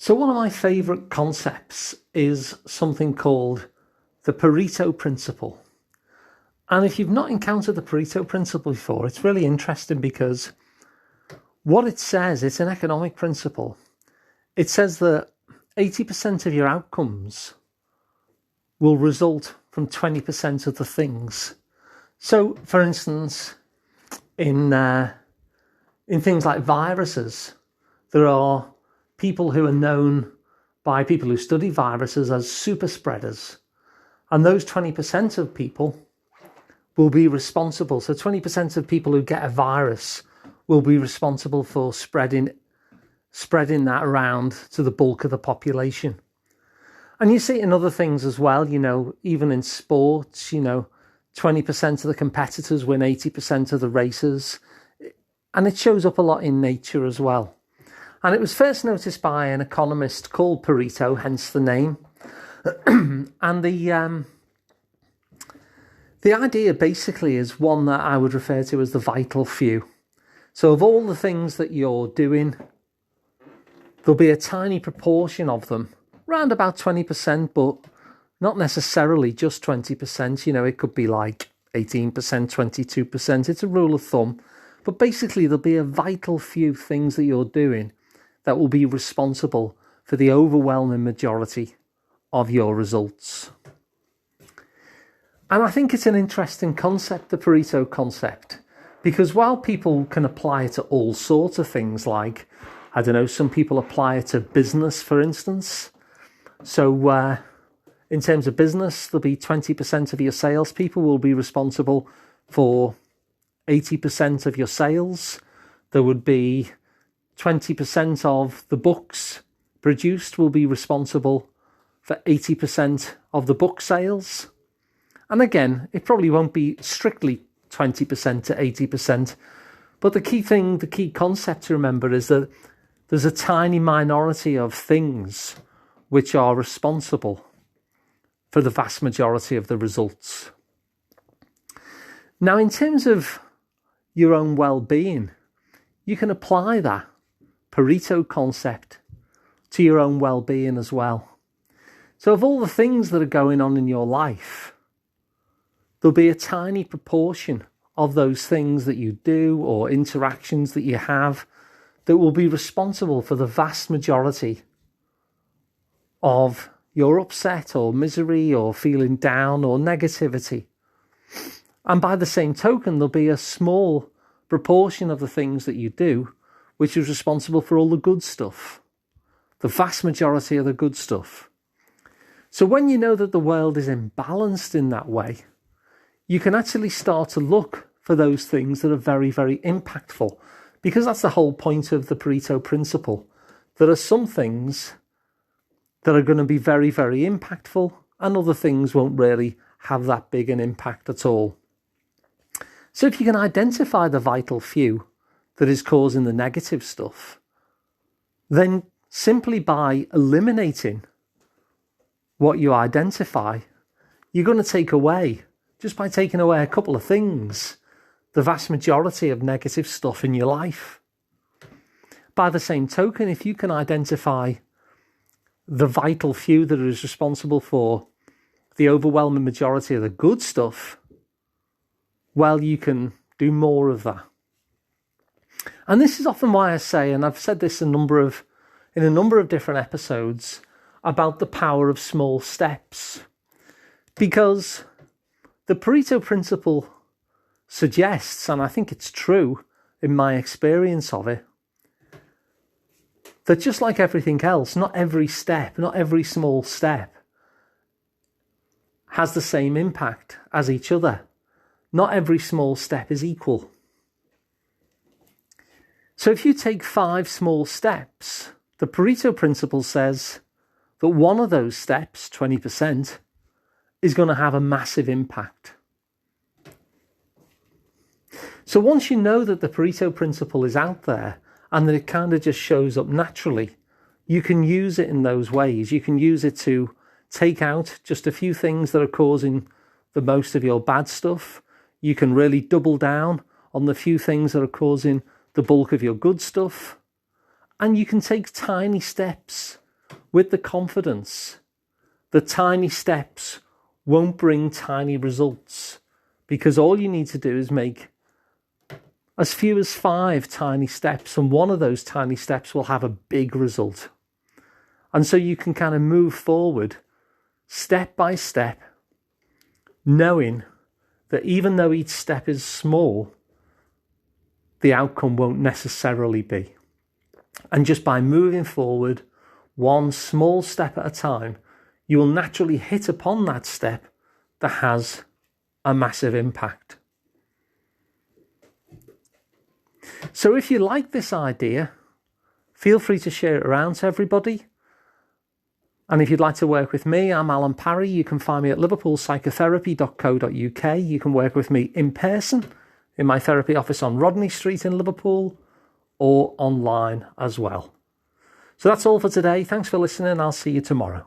So one of my favourite concepts is something called the Pareto principle. And if you've not encountered the Pareto principle before, it's really interesting because what it says, it's an economic principle. It says that 80% of your outcomes will result from 20% of the things. So, for instance, in things like viruses, there are people who are known by people who study viruses as super spreaders. And those 20% of people will be responsible. So 20% of people who get a virus will be responsible for spreading that around to the bulk of the population. And you see it in other things as well, even in sports, 20% of the competitors win 80% of the races. And it shows up a lot in nature as well. And it was first noticed by an economist called Pareto, hence the name. And the idea basically is one that I would refer to as the vital few. So of all the things that you're doing, there'll be a tiny proportion of them, around about 20%, but not necessarily just 20%. It could be like 18%, 22%. It's a rule of thumb. But basically, there'll be a vital few things that you're doing that will be responsible for the overwhelming majority of your results. And I think it's an interesting concept, the Pareto concept, because while people can apply it to all sorts of things, like, some people apply it to business, for instance. So in terms of business, there'll be 20% of your salespeople will be responsible for 80% of your sales. There would be 20% of the books produced will be responsible for 80% of the book sales. And again, it probably won't be strictly 20% to 80%. But the key concept to remember is that there's a tiny minority of things which are responsible for the vast majority of the results. Now, in terms of your own well-being, you can apply that Pareto concept to your own well-being as well. So of all the things that are going on in your life, there'll be a tiny proportion of those things that you do or interactions that you have that will be responsible for the vast majority of your upset or misery or feeling down or negativity. And by the same token, there'll be a small proportion of the things that you do which is responsible for all the good stuff, the vast majority of the good stuff. So when you know that the world is imbalanced in that way, you can actually start to look for those things that are very, very impactful, because that's the whole point of the Pareto principle. There are some things that are going to be very, very impactful, and other things won't really have that big an impact at all. So if you can identify the vital few that is causing the negative stuff, then simply by eliminating what you identify, you're going to take away, just by taking away a couple of things, the vast majority of negative stuff in your life. By the same token, if you can identify the vital few that is responsible for the overwhelming majority of the good stuff, well, you can do more of that. And this is often why I say, and I've said this in a number of different episodes, about the power of small steps. Because the Pareto principle suggests, and I think it's true in my experience of it, that just like everything else, not every small step has the same impact as each other. Not every small step is equal. So if you take 5 small steps, the Pareto principle says that one of those steps, 20%, is going to have a massive impact. So once you know that the Pareto principle is out there and that it kind of just shows up naturally, you can use it in those ways. You can use it to take out just a few things that are causing the most of your bad stuff. You can really double down on the few things that are causing the bulk of your good stuff. And you can take tiny steps with the confidence that tiny steps won't bring tiny results, because all you need to do is make as few as 5 tiny steps, and one of those tiny steps will have a big result. And so you can kind of move forward step by step, knowing that even though each step is small, the outcome won't necessarily be. And just by moving forward one small step at a time, you will naturally hit upon that step that has a massive impact. So if you like this idea, feel free to share it around to everybody. And if you'd like to work with me, I'm Alun Parry. You can find me at liverpoolpsychotherapy.co.uk. You can work with me in person in my therapy office on Rodney Street in Liverpool, or online as well. So that's all for today. Thanks for listening. I'll see you tomorrow.